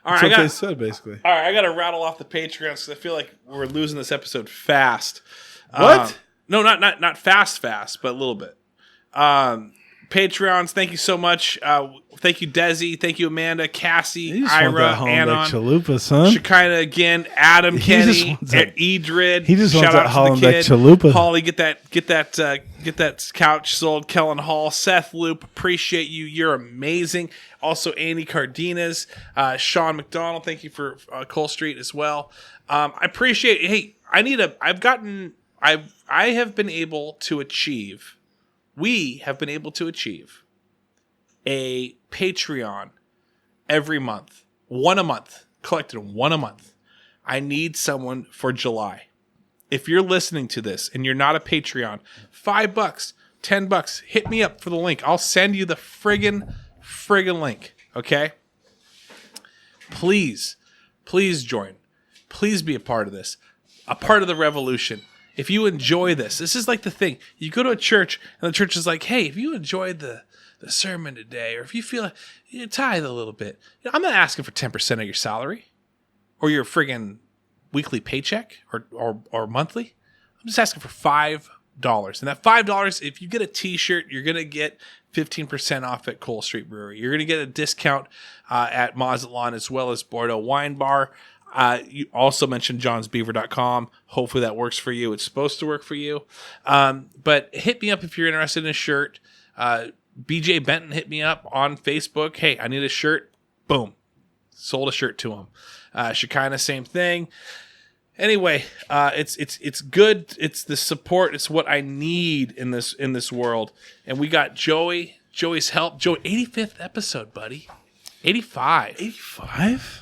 All That's right, what they said, basically. All right, I got to rattle off the Patreons because I feel like we're losing this episode fast. What? No, not fast, but a little bit. Patreons, thank you so much. Thank you, Desi. Thank you, Amanda, Cassie, Ira, Anon, chalupa, son. Shekinah again, Adam, Kenny, Edred. He just wants Shout that out to the Hollenbeck kid. chalupa. Holly, get that couch sold. Kellen Hall, Seth Loop, appreciate you. You're amazing. Also, Andy Cardenas, Sean McDonald. Thank you for Cole Street as well. I appreciate. Hey, I have been able to achieve. We have been able to achieve a Patreon every month. One a month. Collected one a month. I need someone for July. If you're listening to this and you're not a Patreon, $5, $10, hit me up for the link. I'll send you the friggin' link. Okay? Please join. Please be a part of this. A part of the revolution. If you enjoy this is like the thing. You go to a church and the church is like, hey, if you enjoyed the sermon today, or if you feel like you tithe a little bit, I'm not asking for 10% of your salary or your friggin' weekly paycheck or monthly. I'm just asking for $5. And that $5, if you get a t-shirt, you're going to get 15% off at Cole Street Brewery. You're going to get a discount at Mazatlan as well as Bordeaux Wine Bar. You also mentioned johnsbeaver.com. Hopefully that works for you. It's supposed to work for you. But hit me up if you're interested in a shirt. BJ Benton hit me up on Facebook. Hey, I need a shirt. Boom. Sold a shirt to him. Shekinah, same thing. Anyway, it's good. It's the support. It's what I need in this world. And we got Joey. Joey's help. Joey, 85th episode, buddy. 85. 85?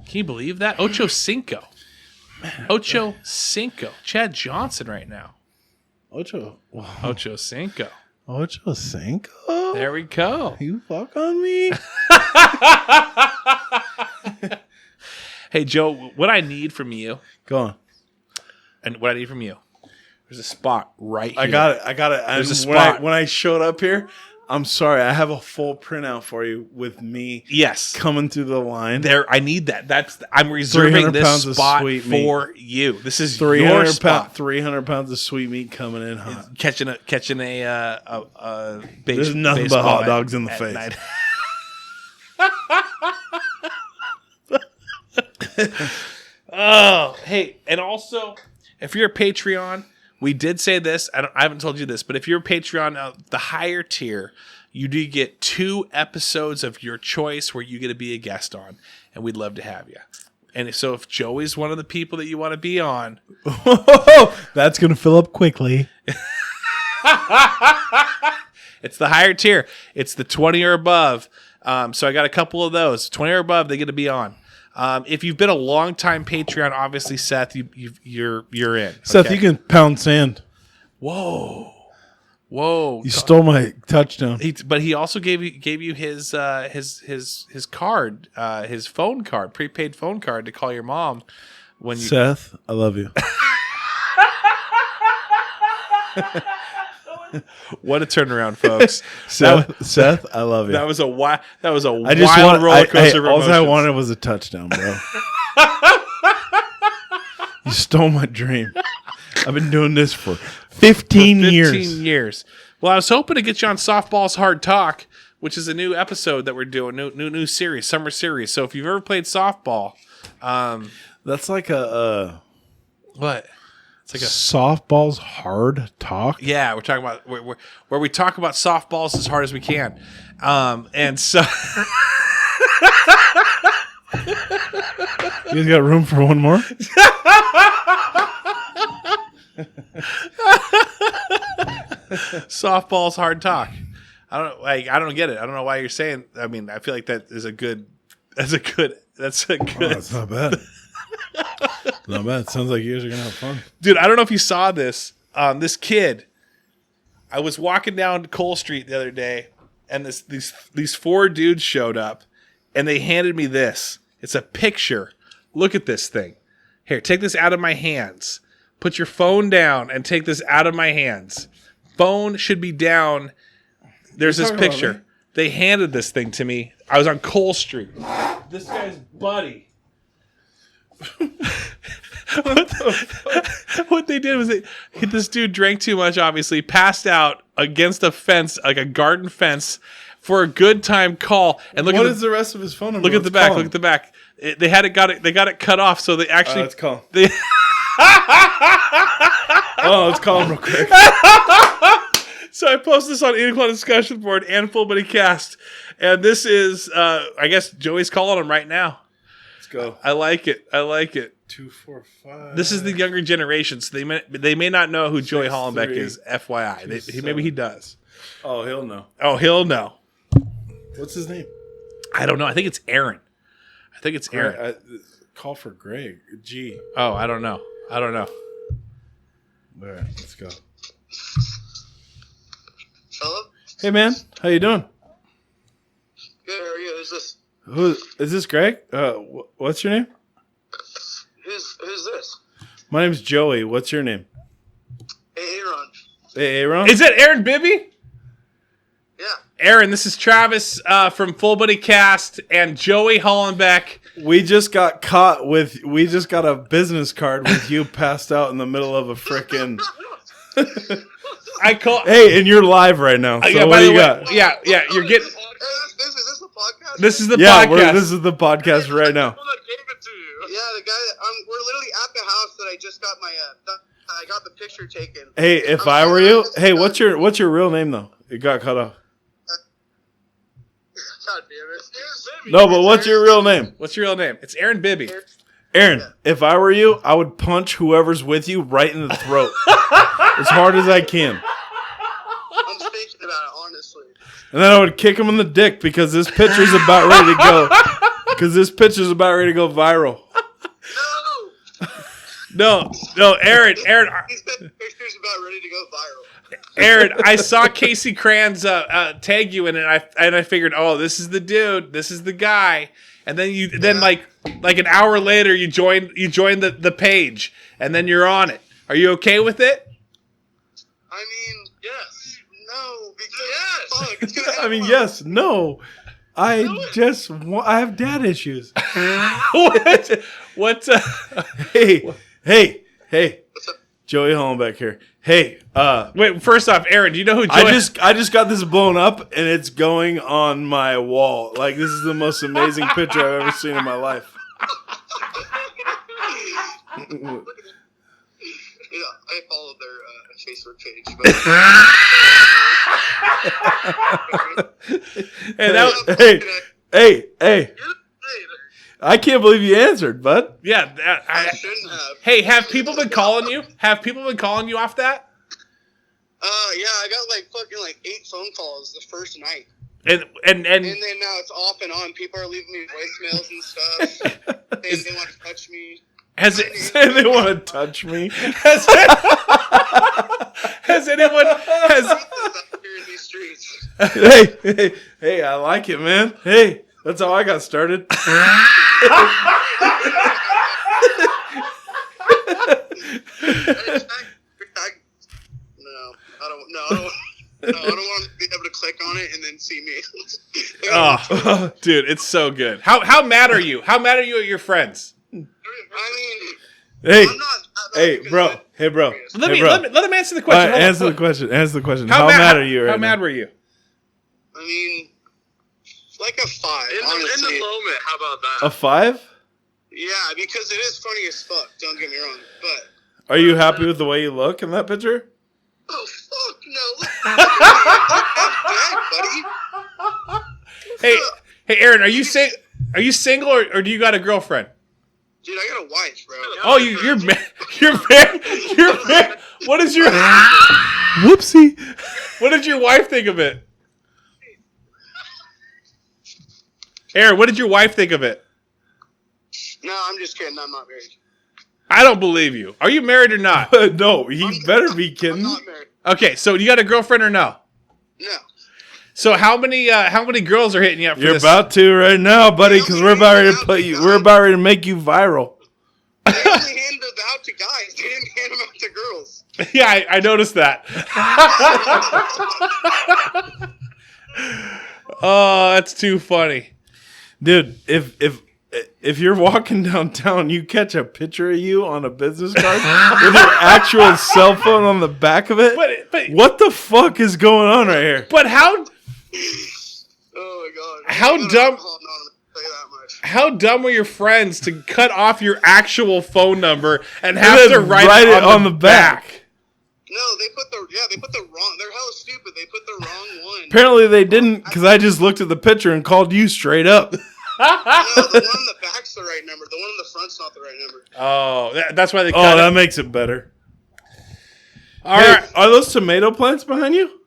Can you believe that? Ocho Cinco. Ocho Cinco. Chad Johnson right now. Ocho. Wow. Ocho Cinco. Ocho Cinco? There we go. You fuck on me? Hey, Joe, what I need from you. Go on. And what I need from you. There's a spot right here. I got it. There's a spot. When I showed up here, I'm sorry. I have a full printout for you with me. Yes. Coming through the line. There, I need that. I'm reserving this spot for you. This is your spot. 300 pounds of sweet meat coming in hot. Catching a There's nothing but hot dogs in the face. Night. Oh, hey, and also, if you're a Patreon, we did say this. I haven't told you this, but if you're a Patreon, the higher tier, you do get 2 episodes of your choice where you get to be a guest on, and we'd love to have you. And so if Joey's one of the people that you want to be on, that's going to fill up quickly. It's the higher tier. It's the 20 or above. So I got a couple of those. 20 or above, they get to be on. If you've been a long-time Patreon, obviously, Seth, you're in. Seth, okay? you can pound sand. Whoa! You stole my touchdown. But he also gave you his card, his phone card, prepaid phone card to call your mom when you. Seth, I love you. What a turnaround, folks! Seth, I love you. That was a wild roller coaster. All I wanted was a touchdown, bro. You stole my dream. I've been doing this for 15 years. 15 years. Well, I was hoping to get you on Softball's Hard Talk, which is a new episode that we're doing, new series, summer series. So if you've ever played softball, that's like a what? It's like a softball's hard talk. Yeah, we're talking about where we talk about softballs as hard as we can, and so you guys got room for one more? Softball's hard talk. I don't get it. I don't know why you're saying. I mean, I feel like that is a good. That's a good. Oh, that's not bad. Not bad. Sounds like you guys are gonna have fun, dude. I don't know if you saw this. This kid. I was walking down Cole Street the other day, and these 4 dudes showed up, and they handed me this. It's a picture. Look at this thing. Here, take this out of my hands. Put your phone down and take this out of my hands. Phone should be down. There's this picture. They handed this thing to me. I was on Cole Street. This guy's buddy. What they did was this dude drank too much, obviously, passed out against a fence, like a garden fence, for a good time call. And look what is the rest of his phone number? Look at the back. Look at the back. They got it cut off, so they actually. Let's call. Let's call him real quick. So I posted this on Inequality Discussion Board and Full Buddy Cast, and this is, I guess Joey's calling him right now. Let's go. I like it. 2, 4, 5. This is the younger generation, so they may not know who Joey 6, Hollenbeck 3, is. FYI, 2, maybe he does. Oh, he'll know. Oh, he'll know. What's his name? I don't know. I think it's Aaron. Call for Greg. G. Oh, I don't know. All right, let's go. Hello? Hey, man. How you doing? Good, how are you? Who's this? Who is this? Greg? What's your name? Who's this? My name's Joey. What's your name? Hey, Aaron. Hey, Aaron. Is it Aaron Bibby? Yeah. Aaron, this is Travis from Full Buddy Cast and Joey Hollenbeck. We just got a business card with you passed out in the middle of a frickin'. Hey, and you're live right now. So what do you got? Yeah, you're getting. Is this the podcast? This is the podcast. This is the podcast right now. Yeah, the guy. We're literally at the house that I just got my. I got the picture taken. Hey, if I were you, hey, what's your real name though? It got cut off. God damn it. No, but what's your real name? What's your real name? It's Aaron Bibby. Aaron, if I were you, I would punch whoever's with you right in the throat. As hard as I can. I'm thinking about it, honestly. And then I would kick him in the dick because this picture's about ready to go. Because this picture's about ready to go viral. No. No, Aaron. He said the picture's about ready to go viral. Aaron, I saw Casey Kranz tag you in it, and I figured, oh, this is the dude, this is the guy. And then like an hour later, you joined the page, and then you're on it. Are you okay with it? I mean, yes. No, because fuck, it's gonna happen. I mean, yes, no. I have dad issues. What? Hey. What's up? Joey Hollenbeck here. Hey, Wait, first off, Aaron, do you know who Joey... I just got this blown up and it's going on my wall. Like, this is the most amazing picture I've ever seen in my life. Yeah, I followed their Facebook page. Hey. I can't believe you answered, bud. Yeah, I shouldn't have. Hey, have people been calling you? Have people been calling you off that? Yeah, I got fucking 8 phone calls the first night. And then now it's off and on. People are leaving me voicemails and stuff. Saying they want to touch me. Say they want to touch me. Has anyone here in these streets. Hey, I like it, man. Hey, that's how I got started. I don't want to be able to click on it and then see me. Oh, dude, it's so good. How mad are you? How mad are you at your friends? I mean, Hey, I'm not. hey, bro. Let him answer the question. Answer the question. How mad are you right How now? mad were you? I mean, like a 5. In the moment, how about that? A 5? Yeah, because it is funny as fuck. Don't get me wrong, but Are you happy with the way you look in that picture? oh fuck no! Look, buddy. Hey, Aaron, are you single or do you got a girlfriend? Dude, I got a wife, bro. Oh, you're married. What is your Whoopsie. What did your wife think of it? Aaron, what did your wife think of it? No, I'm just kidding. I'm not married. I don't believe you. Are you married or not? No, he better be I'm kidding. not married. Okay, so you got a girlfriend or no? No. So how many girls are hitting you up for You're this? about to right now, buddy, because we're about ready to put you. We're about ready to make you viral. They only handed them out to guys. They didn't hand them out to girls. Yeah, I noticed that. Oh, that's too funny. Dude, if you're walking downtown, you catch a picture of you on a business card with your actual cell phone on the back of it. But What the fuck is going on right here? But how Oh my god. How I'm not dumb- alcohol anonymous, I'll tell you that much. how dumb were your friends to cut off your actual phone number and And have then to write it on the back? No, they put the wrong. They're hella stupid. They put the wrong one. Apparently they didn't, because I just looked at the picture and called you straight up. No, the one on the back's the right number. The one on the front's not the right number. Oh, that's why they Oh, cut that it. makes it better. All Hey, right. are those tomato plants behind you?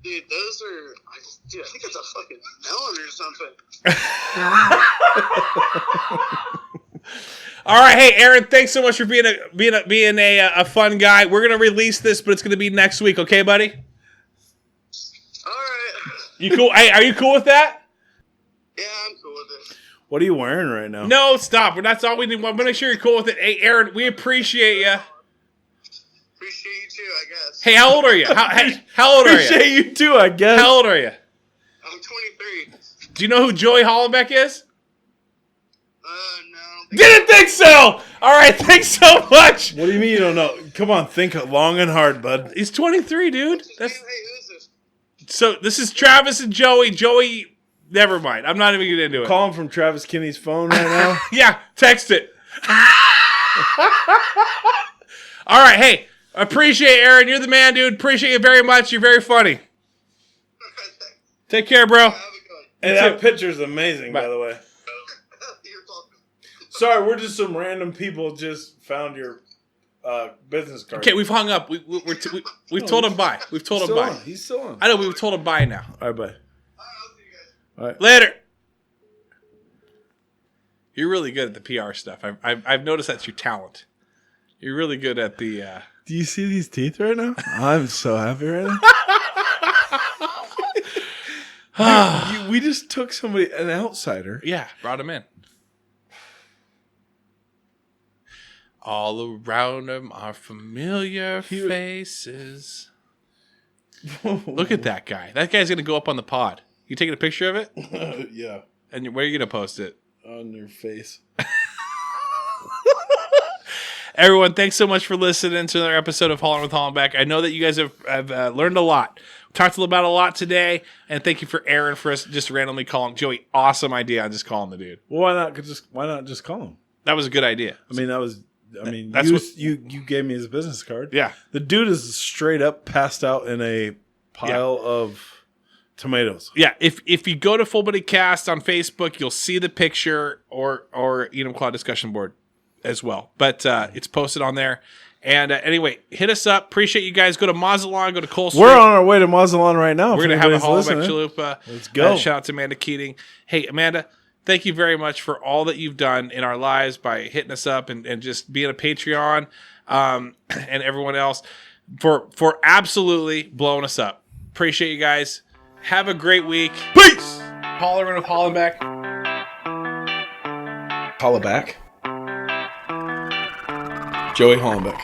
Dude, those are. Dude, I think it's a fucking melon or something. All right, hey Aaron, thanks so much for being a fun guy. We're gonna release this, but it's gonna be next week, okay, buddy? All right. You cool? Hey, are you cool with that? Yeah, I'm cool with it. What are you wearing right now? No, stop. That's all we need. I'm make sure you're cool with it. Hey, Aaron, we appreciate you. Appreciate you too, I guess. Hey, how old are you? How old are you? Appreciate you too, I guess. How old are you? I'm 23. Do you know who Joey Hollenbeck is? No. Didn't think so. All right, thanks so much. What do you mean you don't know? Come on, think long and hard, bud. He's 23, dude. Hey, who's this? So this is Travis and Joey. Joey, never mind. I'm not even getting into it. Call him from Travis Kinney's phone right now. Yeah, text it. All right, hey, appreciate it, Aaron. You're the man, dude. Appreciate you very much. You're very funny. Take care, bro. Have a good one. And that picture's amazing, by the way. You're welcome. Sorry, we're just some random people just found your business card. Okay, we've hung up. We've told him bye. We've told him bye. He's still on. I know, we've told him bye now. All right, bye. All right, I'll see you guys. All right. Later. You're really good at the PR stuff. I've noticed that's your talent. You're really good at the... Do you see these teeth right now? I'm so happy right now. We just took an outsider. Yeah, brought him in. All around him are familiar faces. Look at that guy. That guy's going to go up on the pod. You taking a picture of it? Yeah. And where are you going to post it? On your face. Everyone, thanks so much for listening to another episode of Hollerin with Hollenbeck. I know that you guys have learned a lot. We talked about a lot today, and thank you for Aaron for us just randomly calling Joey. Awesome idea on just calling the dude. Well, why not just call him? That was a good idea. You gave me his business card. Yeah. The dude is straight up passed out in a pile of tomatoes. Yeah, if you go to Full Body Cast on Facebook, you'll see the picture or Edom Claw discussion board as well. But it's posted on there. And anyway, hit us up. Appreciate you guys. Go to Mazatlan, go to Cole Street. We're on our way to Mazatlan right now. We're going to have a Holleback Chalupa. Let's go. Shout out to Amanda Keating. Hey, Amanda, thank you very much for all that you've done in our lives by hitting us up and just being a Patreon and everyone else for absolutely blowing us up. Appreciate you guys. Have a great week. Peace! Hollerin with Hollenbeck. Holla back. Joey Hollenbeck.